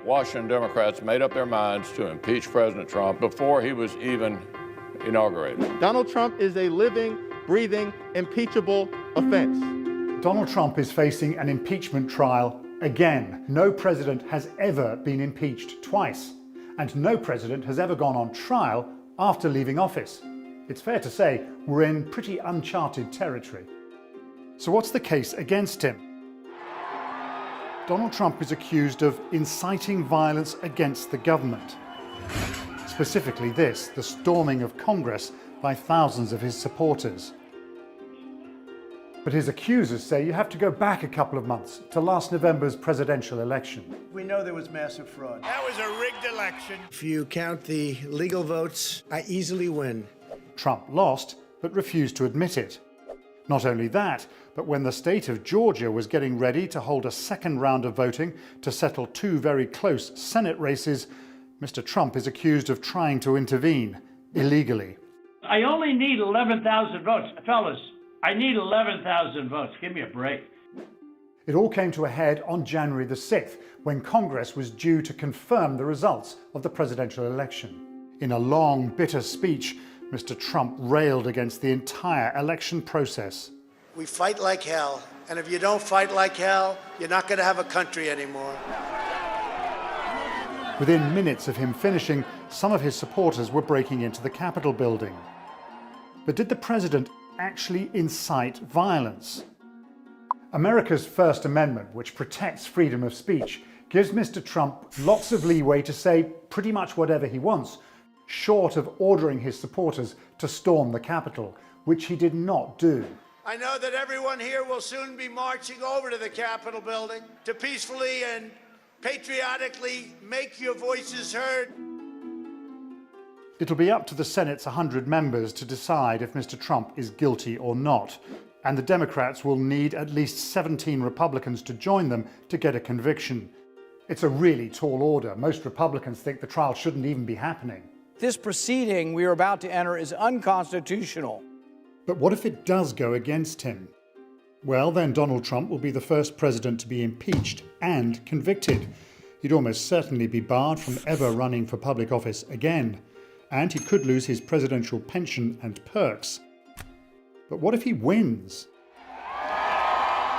Washington Democrats made up their minds to impeach President Trump before he was even inaugurated. Donald Trump is a living, breathing, impeachable offense. Donald Trump is facing an impeachment trial again. No president has ever been impeached twice, and no president has ever gone on trial after leaving office. It's fair to say we're in pretty uncharted territory. So what's the case against him? Donald Trump is accused of inciting violence against the government. Specifically this, the storming of Congress by thousands of his supporters. But his accusers say you have to go back a couple of months to last November's presidential election. We know there was massive fraud. That was a rigged election. If you count the legal votes, I easily win. Trump lost, but refused to admit it. Not only that, but when the state of Georgia was getting ready to hold a second round of voting to settle two very close Senate races, Mr. Trump is accused of trying to intervene illegally. I only need 11,000 votes. Fellas, I need 11,000 votes. Give me a break. It all came to a head on January the 6th, when Congress was due to confirm the results of the presidential election. In a long, bitter speech, Mr. Trump railed against the entire election process. We fight like hell, and if you don't fight like hell, you're not going to have a country anymore. Within minutes of him finishing, some of his supporters were breaking into the Capitol building. But did the president actually incite violence? America's First Amendment, which protects freedom of speech, gives Mr. Trump lots of leeway to say pretty much whatever he wants, short of ordering his supporters to storm the Capitol, which he did not do. I know that everyone here will soon be marching over to the Capitol building to peacefully and patriotically make your voices heard. It'll be up to the Senate's 100 members to decide if Mr. Trump is guilty or not, and the Democrats will need at least 17 Republicans to join them to get a conviction. It's a really tall order. Most Republicans think the trial shouldn't even be happening. This proceeding we are about to enter is unconstitutional. But what if it does go against him? Well, then Donald Trump will be the first president to be impeached and convicted. He'd almost certainly be barred from ever running for public office again, and he could lose his presidential pension and perks. But what if he wins?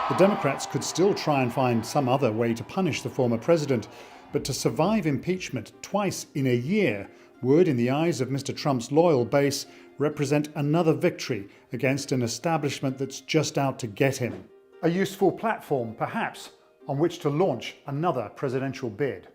The Democrats could still try and find some other way to punish the former president, but to survive impeachment twice in a year would, in the eyes of Mr. Trump's loyal base, represent another victory against an establishment that's just out to get him. A useful platform, perhaps, on which to launch another presidential bid.